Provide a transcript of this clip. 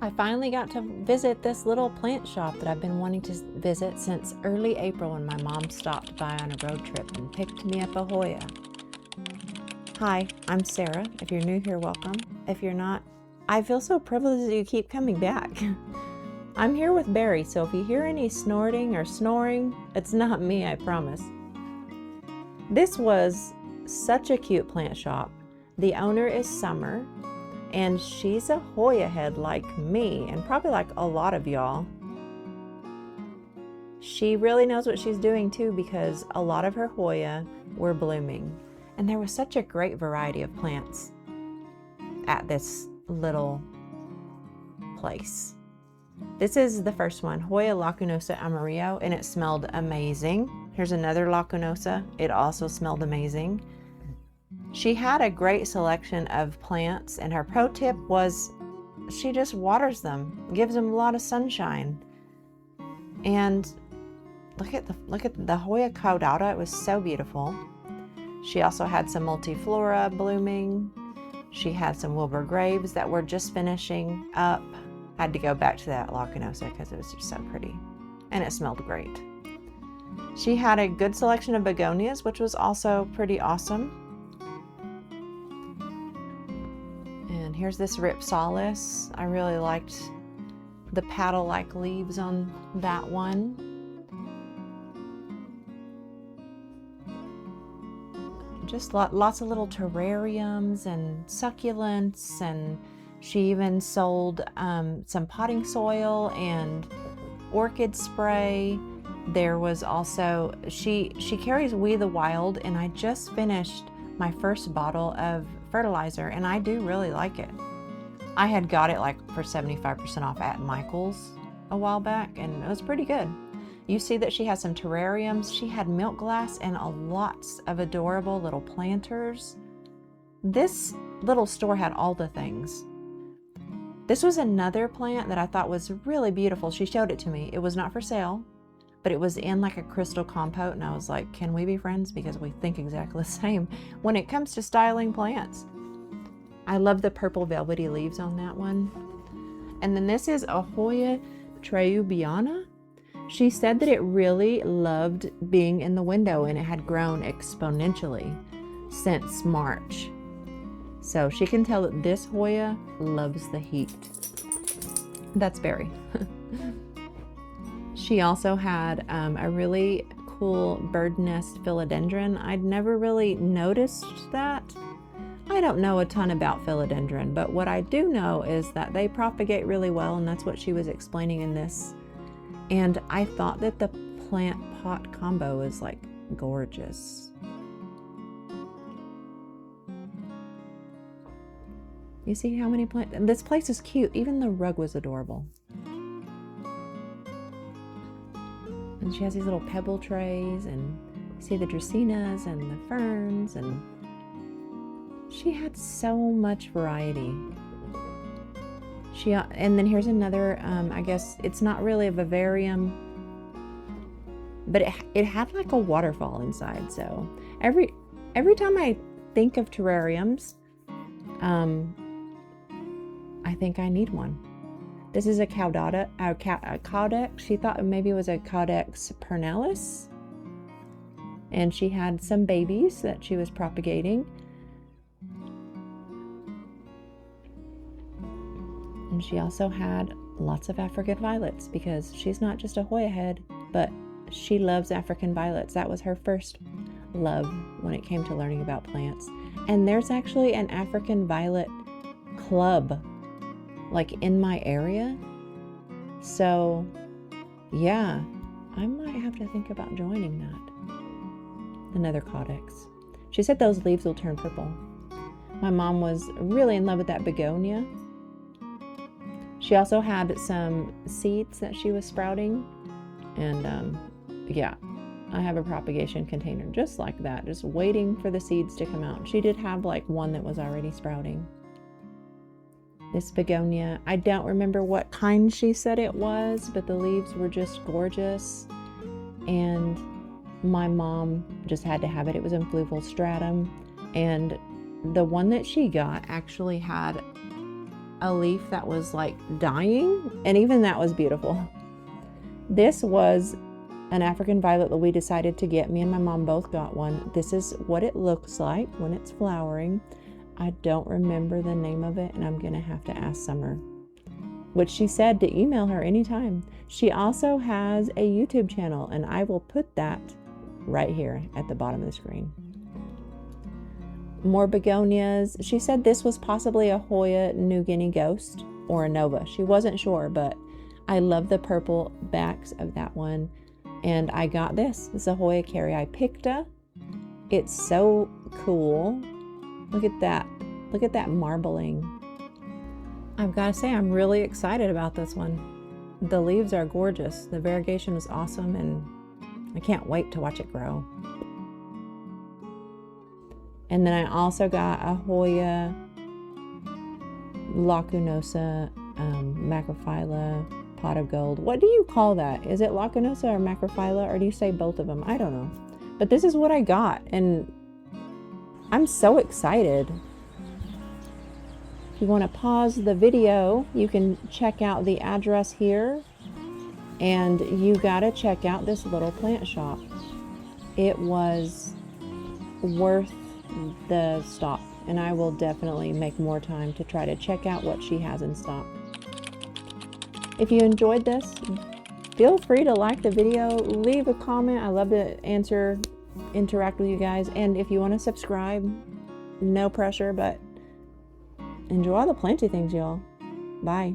I finally got to visit this little plant shop that I've been wanting to visit since early April when my mom stopped by on a road trip and picked me up a Hoya. Hi, I'm Sarah. If you're new here, welcome. If you're not, I feel so privileged that you keep coming back. I'm here with Barry, so if you hear any snorting or snoring, it's not me, I promise. This was such a cute plant shop. The owner is Summer, and she's a Hoya head like me, and probably like a lot of y'all. She really knows what she's doing too, because a lot of her Hoya were blooming. And there was such a great variety of plants at this little place. This is the first one, Hoya lacunosa amarillo, and it smelled amazing. Here's another lacunosa. It also smelled amazing. She had a great selection of plants, and her pro tip was she just waters them, gives them a lot of sunshine. And look at the Hoya caudata. It was so beautiful. She also had some multiflora blooming. She had some Wilbur Graves that were just finishing up. I had to go back to that lacunosa because it was just so pretty, and it smelled great. She had a good selection of begonias, which was also pretty awesome. And here's this Ripsalis. I really liked the paddle-like leaves on that one. Just lots of little terrariums and succulents, and she even sold some potting soil and orchid spray. There was also, she carries We the Wild, and I just finished my first bottle of fertilizer, and I do really like it. I had got it like for 75% off at Michael's a while back, and it was pretty good. You see that she has some terrariums. She had milk glass and lots of adorable little planters. This little store had all the things. This was another plant that I thought was really beautiful. She showed it to me. It was not for sale, but it was in like a crystal compote, and I was like, can we be friends? Because we think exactly the same when it comes to styling plants. I love the purple velvety leaves on that one. And then this is a Hoya treubiana. She said that it really loved being in the window, and it had grown exponentially since March. So she can tell that this Hoya loves the heat. That's Barry. She also had a really cool bird nest philodendron. I'd never really noticed that. I don't know a ton about philodendron, but what I do know is that they propagate really well, and that's what she was explaining in this. And I thought that the plant pot combo is like gorgeous. You see how many plants? And this place is cute. Even the rug was adorable. And she has these little pebble trays, and you see the dracaenas and the ferns, and she had so much variety. And then here's another, I guess it's not really a vivarium, but it had like a waterfall inside. So every time I think of terrariums, I think I need one. This is a caudata, a caudex. She thought maybe it was a Caudex pernalis, and she had some babies that she was propagating. And she also had lots of African violets, because she's not just a Hoya head, but she loves African violets. That was her first love when it came to learning about plants. And there's actually an African violet club like in my area. So yeah, I might have to think about joining that. Another Caudex. She said those leaves will turn purple. My mom was really in love with that begonia. She also had some seeds that she was sprouting, and yeah, I have a propagation container just like that, just waiting for the seeds to come out. She did have like one that was already sprouting. This begonia, I don't remember what kind she said it was, but the leaves were just gorgeous, and my mom just had to have it. It was in fluval stratum, and the one that she got actually had a leaf that was like dying, and even that was beautiful. This was an African violet that we decided to get. Me and my mom both got one. This is what it looks like when it's flowering. I don't remember the name of it, and I'm gonna have to ask Summer, which she said to email her anytime. She also has a YouTube channel, and I will put that right here at the bottom of the screen. More begonias. She said this was possibly a Hoya New Guinea Ghost or a Nova. She wasn't sure, but I love the purple backs of that one. And I got this. This is a Hoya Carrii Picta. It's so cool. Look at that. Look at that marbling. I've got to say, I'm really excited about this one. The leaves are gorgeous. The variegation was awesome, and I can't wait to watch it grow. And then I also got a Hoya Lacunosa Macrophylla Pot of Gold. What do you call that? Is it Lacunosa or Macrophylla, or do you say both of them? I don't know. But this is what I got, and I'm so excited. If you want to pause the video, you can check out the address here, and you gotta check out this little plant shop. It was worth the stop, and I will definitely make more time to try to check out what she has in stock. If you enjoyed this, feel free to like the video, leave a comment. I love to interact with you guys. And if you want to subscribe, no pressure, but enjoy the planty things, y'all. Bye.